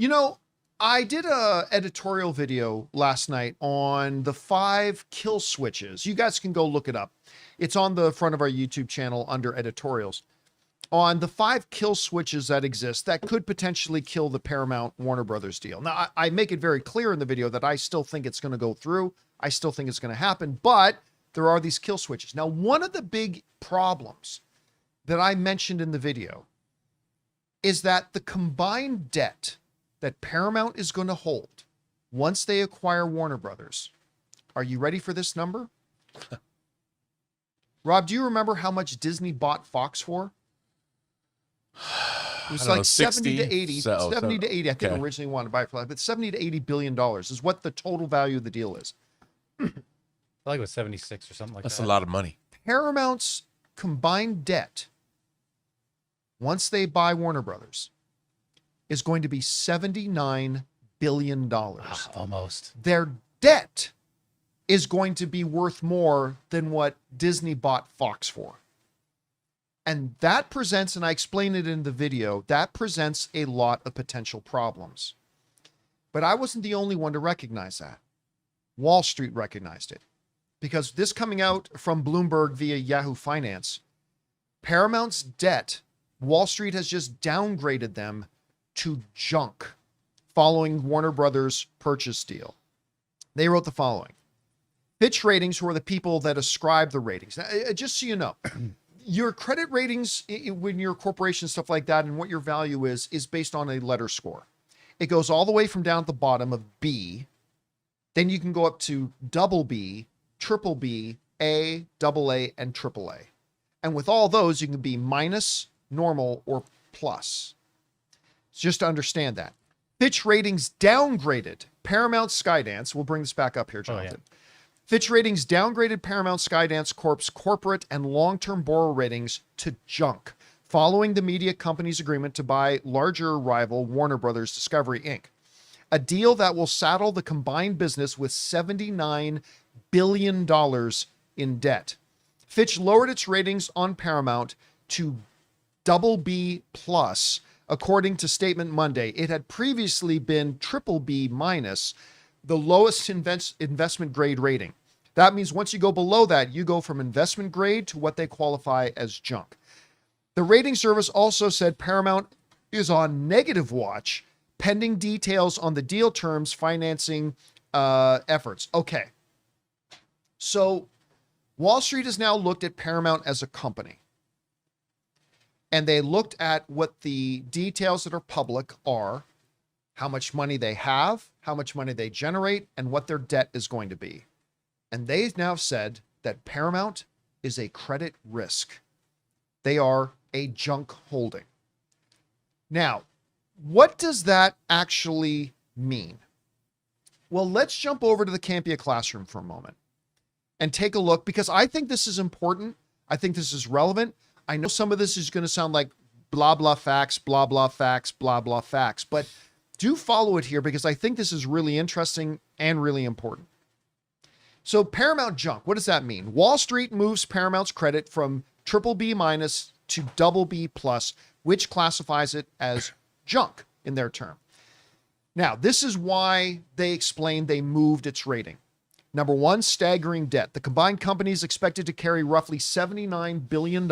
You know, I did a editorial video last night on the 5 kill switches. You guys can go look it up. It's on the front of our YouTube channel under editorials. On the 5 kill switches that exist that could potentially kill the Paramount Warner Brothers deal. Now, I make it very clear in the video that I still think it's going to go through. I still think it's going to happen, but there are these kill switches. Now, one of the big problems that I mentioned in the video is that the combined debt that Paramount is going to hold once they acquire Warner Brothers. Are you ready for this number? Rob, do you remember how much Disney bought Fox for? It was like 70 to 80, 70 to 80. I think originally wanted to buy it for that, but 70 to 80 billion dollars is what the total value of the deal is. I feel like it was 76 or something like that. That's a lot of money. Paramount's combined debt, once they buy Warner Brothers, is going to be $79 billion. Almost. Their debt is going to be worth more than what Disney bought Fox for. And that presents, and I explained it in the video, that presents a lot of potential problems. But I wasn't the only one to recognize that. Wall Street recognized it. Because this coming out from Bloomberg via Yahoo Finance, Paramount's debt, Wall Street has just downgraded them to junk following Warner Brothers' purchase deal. They wrote the following. Fitch Ratings, who are the people that ascribe the ratings. Now, just so you know, your credit ratings when you're a corporation, stuff like that, and what your value is based on a letter score. It goes all the way from down at the bottom of B. Then you can go up to double B, triple B, A, double A, and triple A. And with all those, you can be minus, normal, or plus. Just to understand that. Fitch Ratings downgraded Paramount Skydance. We'll bring this back up here, Jonathan. Oh, yeah. Fitch Ratings downgraded Paramount Skydance Corp's corporate and long-term borrower ratings to junk, following the media company's agreement to buy larger rival Warner Brothers Discovery, Inc., a deal that will saddle the combined business with $79 billion in debt. Fitch lowered its ratings on Paramount to double B plus, according to statement Monday. It had previously been triple B minus, the lowest investment grade rating. That means once you go below that, you go from investment grade to what they qualify as junk. The rating service also said Paramount is on negative watch, pending details on the deal terms, financing efforts. Okay. So Wall Street has now looked at Paramount as a company. And they looked at what the details that are public are, how much money they have, how much money they generate, and what their debt is going to be. And they've now said that Paramount is a credit risk. They are a junk holding. Now, what does that actually mean? Well, let's jump over to the Campea classroom for a moment and take a look, because I think this is important. I think this is relevant. I know some of this is going to sound like blah, blah facts, blah, blah facts, blah, blah facts, but do follow it here because I think this is really interesting and really important. So Paramount junk, what does that mean? Wall Street moves Paramount's credit from triple B minus to double B plus, which classifies it as junk in their term. Now, this is why they explained they moved its rating. Number one, staggering debt. The combined company is expected to carry roughly $79 billion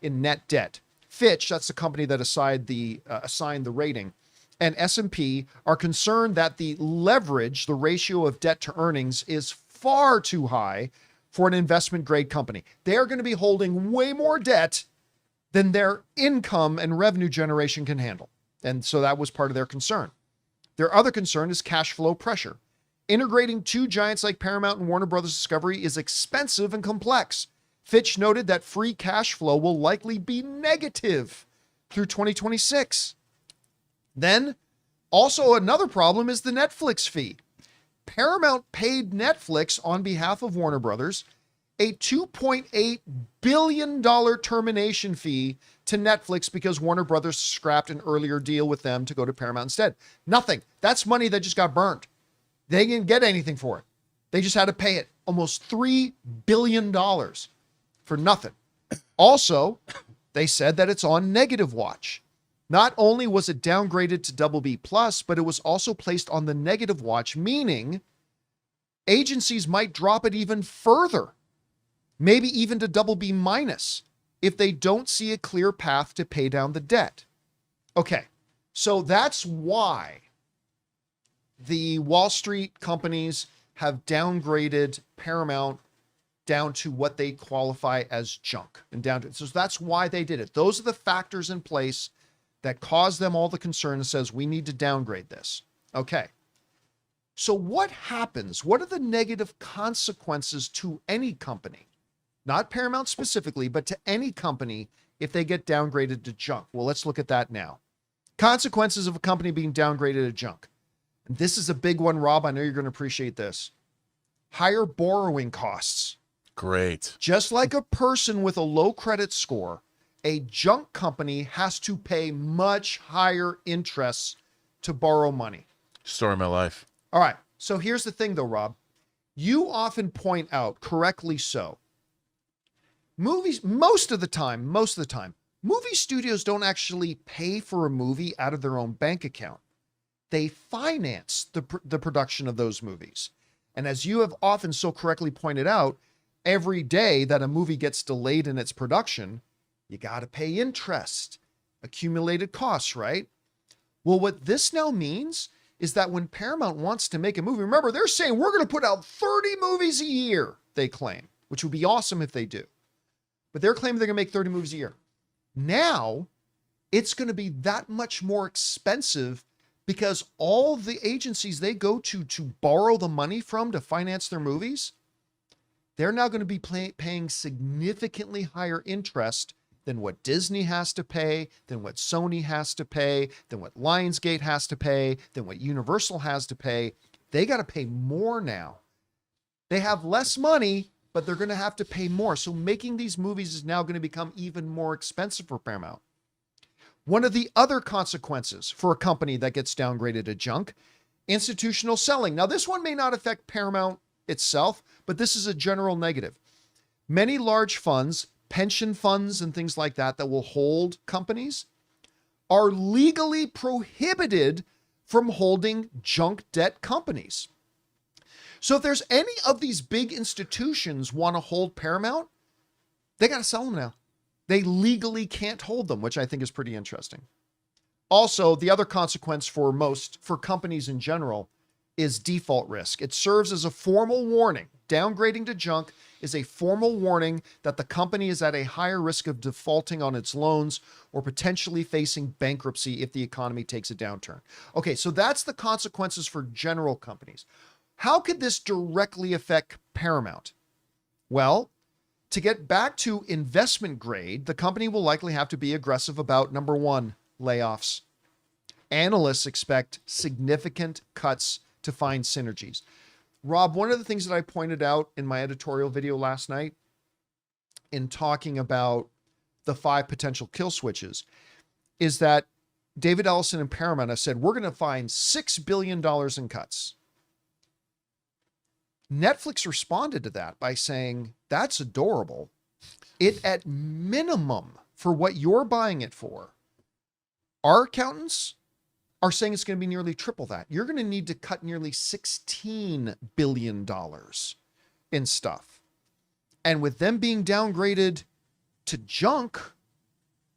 in net debt. Fitch, that's the company that assigned the rating, and S&P are concerned that the leverage, the ratio of debt to earnings, is far too high for an investment grade company. They are going to be holding way more debt than their income and revenue generation can handle. And so that was part of their concern. Their other concern is cash flow pressure. Integrating two giants like Paramount and Warner Brothers Discovery is expensive and complex. Fitch noted that free cash flow will likely be negative through 2026. Then, also another problem is the Netflix fee. Paramount paid Netflix on behalf of Warner Brothers a $2.8 billion termination fee to Netflix because Warner Brothers scrapped an earlier deal with them to go to Paramount instead. Nothing. That's money that just got burned. They didn't get anything for it. They just had to pay it almost $3 billion for nothing. Also, they said that it's on negative watch, Not only was it downgraded to double B plus, but it was also placed on the negative watch, meaning agencies might drop it even further, maybe even to double B minus, if they don't see a clear path to pay down the debt. Okay, so that's why the Wall Street companies have downgraded Paramount down to what they qualify as junk and down to, so that's why they did it. Those are the factors in place that cause them all the concern and says we need to downgrade this. Okay. So what happens? What are the negative consequences to any company? Not Paramount specifically, but to any company if they get downgraded to junk. Well, let's look at that now. Consequences of a company being downgraded to junk. And this is a big one, Rob. I know you're going to appreciate this. Higher borrowing costs. Great. Just like a person with a low credit score, a junk company has to pay much higher interests to borrow money. Story of my life. All right. So here's the thing though, Rob. You often point out, correctly so, movies, most of the time, movie studios don't actually pay for a movie out of their own bank account. They finance the production of those movies. And as you have often so correctly pointed out, every day that a movie gets delayed in its production, you got to pay interest, accumulated costs, right? Well, what this now means is that when Paramount wants to make a movie, remember, they're saying we're going to put out 30 movies a year, they claim, which would be awesome if they do. But they're claiming they're going to make 30 movies a year. Now, it's going to be that much more expensive because all the agencies they go to borrow the money from to finance their movies, they're now going to be paying significantly higher interest than what Disney has to pay, than what Sony has to pay, than what Lionsgate has to pay, than what Universal has to pay. They got to pay more now. They have less money, but they're going to have to pay more. So making these movies is now going to become even more expensive for Paramount. One of the other consequences for a company that gets downgraded to junk, institutional selling. Now, this one may not affect Paramount itself, but this is a general negative. Many large funds, pension funds and things like that will hold companies are legally prohibited from holding junk debt companies. So if there's any of these big institutions want to hold Paramount, they got to sell them now. They legally can't hold them, which I think is pretty interesting. Also, the other consequence for companies in general is default risk. It serves as a formal warning. Downgrading to junk is a formal warning that the company is at a higher risk of defaulting on its loans or potentially facing bankruptcy if the economy takes a downturn. Okay, so that's the consequences for general companies. How could this directly affect Paramount? Well, to get back to investment grade, the company will likely have to be aggressive about, number one, layoffs. Analysts expect significant cuts to find synergies. Rob, one of the things that I pointed out in my editorial video last night in talking about the 5 potential kill switches is that David Ellison and Paramount have said, we're going to find $6 billion in cuts. Netflix responded to that by saying, that's adorable. It at minimum for what you're buying it for, our accountants are saying it's going to be nearly triple that. You're going to need to cut nearly $16 billion in stuff. And with them being downgraded to junk,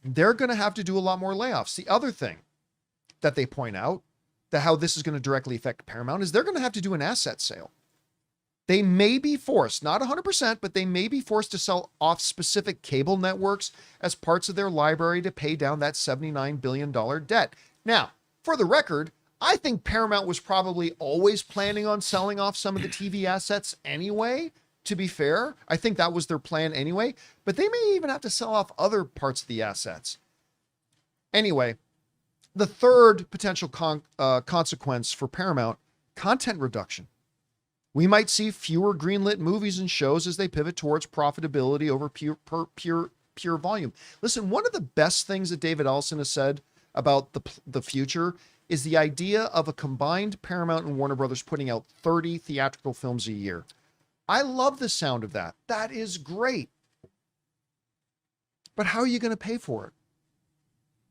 they're going to have to do a lot more layoffs. The other thing that they point out, that how this is going to directly affect Paramount, is they're going to have to do an asset sale. They may be forced, not 100%, but they may be forced to sell off specific cable networks as parts of their library to pay down that $79 billion debt. Now, for the record, I think Paramount was probably always planning on selling off some of the TV assets anyway, to be fair. I think that was their plan anyway, but they may even have to sell off other parts of the assets. Anyway, the third potential consequence for Paramount, content reduction. We might see fewer greenlit movies and shows as they pivot towards profitability over pure volume. Listen, one of the best things that David Ellison has said about the future is the idea of a combined Paramount and Warner Brothers putting out 30 theatrical films a year. I love the sound of that. That is great. But how are you going to pay for it?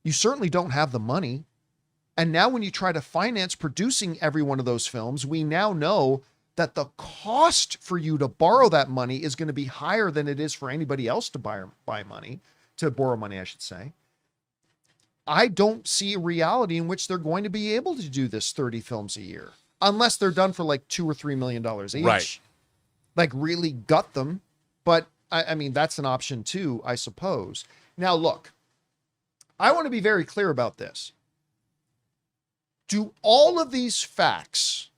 You certainly don't have the money. And now when you try to finance producing every one of those films, we now know that the cost for you to borrow that money is going to be higher than it is for anybody else to borrow money, I should say. I don't see a reality in which they're going to be able to do this 30 films a year, unless they're done for like $2 or $3 million each. Right. Like really gut them. But I mean, that's an option too, I suppose. Now, look, I want to be very clear about this. Do all of these facts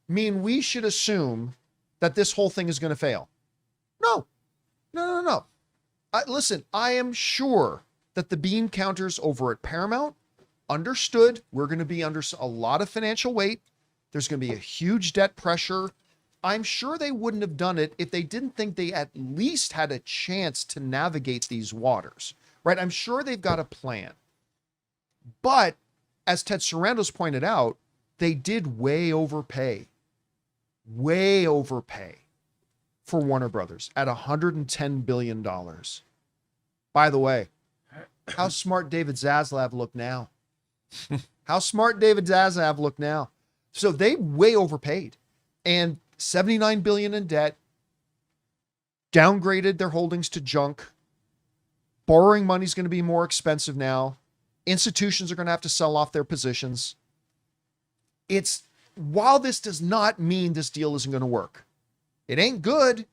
mean we should assume that this whole thing is going to fail? No. Listen, I am sure that the bean counters over at Paramount understood we're going to be under a lot of financial weight. There's going to be a huge debt pressure. I'm sure they wouldn't have done it if they didn't think they at least had a chance to navigate these waters, right? I'm sure they've got a plan. But as Ted Sarandos pointed out, they did way overpay for Warner Brothers at $110 billion. By the way, how smart David Zaslav look now. So they way overpaid, and $79 billion in debt, downgraded their holdings to junk. Borrowing money is going to be more expensive now. Institutions are going to have to sell off their positions. While this does not mean this deal isn't going to work, it ain't good.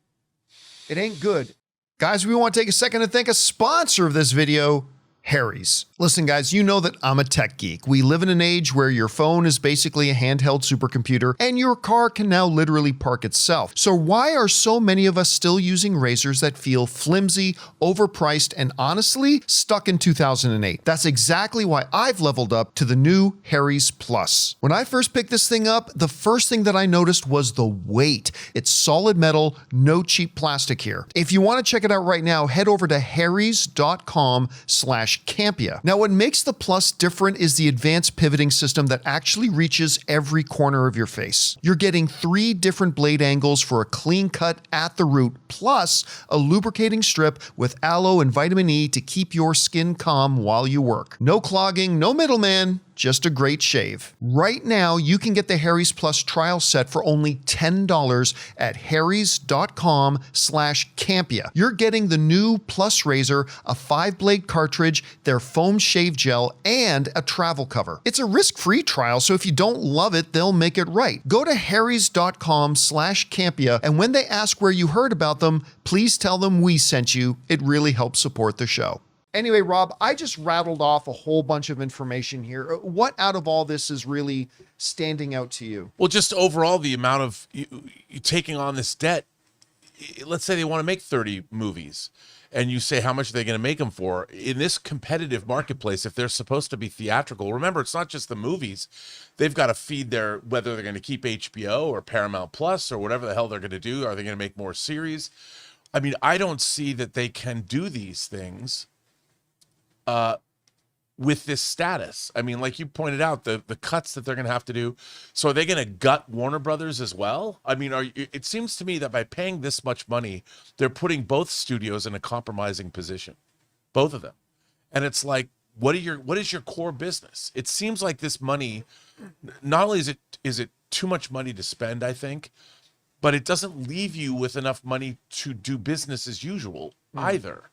Guys, we want to take a second to thank a sponsor of this video, Harry's. Listen, guys, you know that I'm a tech geek. We live in an age where your phone is basically a handheld supercomputer and your car can now literally park itself. So why are so many of us still using razors that feel flimsy, overpriced, and honestly stuck in 2008? That's exactly why I've leveled up to the new Harry's Plus. When I first picked this thing up, the first thing that I noticed was the weight. It's solid metal, no cheap plastic here. If you want to check it out right now, head over to harrys.com/Campea. Now, what makes the Plus different is the advanced pivoting system that actually reaches every corner of your face. You're getting 3 different blade angles for a clean cut at the root, plus a lubricating strip with aloe and vitamin E to keep your skin calm while you work. No clogging, no middleman, just a great shave. Right now, you can get the Harry's Plus trial set for only $10 at harrys.com/Campea. You're getting the new Plus razor, a 5-blade cartridge, their foam shave gel, and a travel cover. It's a risk-free trial, so if you don't love it, they'll make it right. Go to harrys.com/Campea, and when they ask where you heard about them, please tell them we sent you. It really helps support the show. Anyway, Rob, I just rattled off a whole bunch of information here. What out of all this is really standing out to you? Well, just overall, the amount of you taking on this debt. Let's say they want to make 30 movies, and you say, how much are they going to make them for? In this competitive marketplace, if they're supposed to be theatrical, remember, it's not just the movies. They've got to feed whether they're going to keep HBO or Paramount Plus or whatever the hell they're going to do. Are they going to make more series? I mean, I don't see that they can do these things with this status. I mean, like you pointed out, the cuts that they're going to have to do. So are they going to gut Warner Brothers as well? I mean, it seems to me that by paying this much money, they're putting both studios in a compromising position, both of them. And it's like, what is your core business? It seems like this money, not only is it too much money to spend, I think, but it doesn't leave you with enough money to do business as usual either.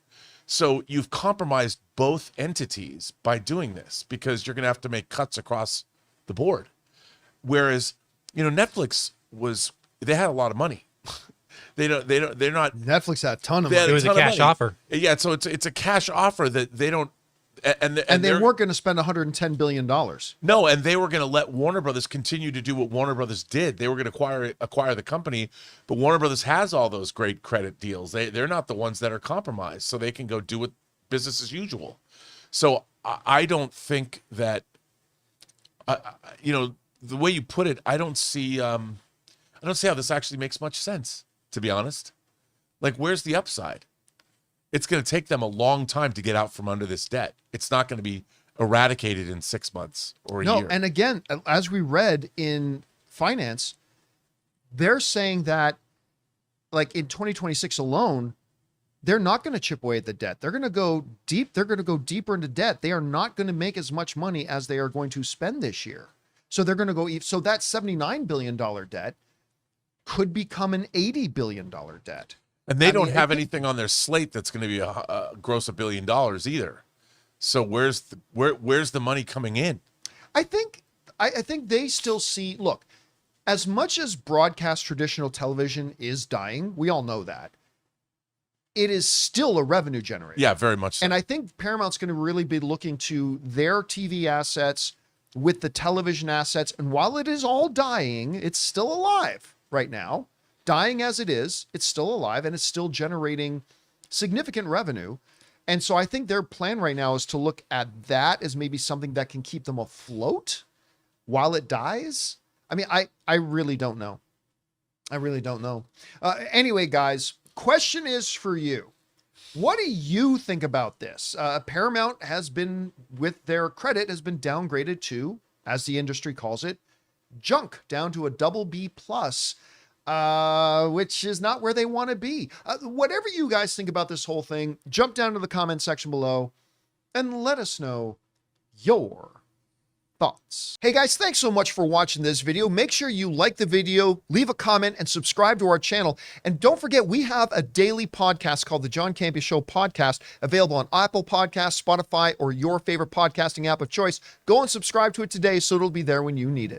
So you've compromised both entities by doing this, because you're going to have to make cuts across the board. Whereas, Netflix they had a lot of money. they're not. Netflix had a ton of money. It was a cash offer. Yeah. So it's a cash offer that they don't, and they weren't going to spend $110 billion. No, and they were going to let Warner Brothers continue to do what Warner Brothers did. They were going to acquire the company, but Warner Brothers has all those great credit deals. They're not the ones that are compromised, so they can go do it business as usual. So I don't think that, the way you put it, I don't see how this actually makes much sense, to be honest. Like, where's the upside? It's going to take them a long time to get out from under this debt. It's not going to be eradicated in 6 months or a year. No, and again, as we read in finance, they're saying that, like, in 2026 alone, they're not going to chip away at the debt. They're going to go deep. They're going to go deeper into debt. They are not going to make as much money as they are going to spend this year. So they're going to go, so that $79 billion debt could become an $80 billion debt. And they don't have anything on their slate that's going to be a gross $1 billion either. So where's the money coming in? I think they still see, look, as much as broadcast traditional television is dying, we all know that, it is still a revenue generator. Yeah, very much so. And I think Paramount's going to really be looking to their TV assets with the television assets. And while it is all dying, it's still alive right now. Dying as it is, it's still alive and it's still generating significant revenue. And so I think their plan right now is to look at that as maybe something that can keep them afloat while it dies. I mean, I really don't know. I really don't know. Anyway, guys, question is for you. What do you think about this? Paramount has been, with their credit, has been downgraded to, as the industry calls it, junk, down to a BB+, which is not where they want to be. Whatever you guys think about this whole thing, jump down to the comment section below and let us know your thoughts. Hey guys, thanks so much for watching this video. Make sure you like the video, leave a comment, and subscribe to our channel. And don't forget, we have a daily podcast called the John Campea Show Podcast, available on Apple Podcasts, Spotify, or your favorite podcasting app of choice. Go and subscribe to it today so it'll be there when you need it.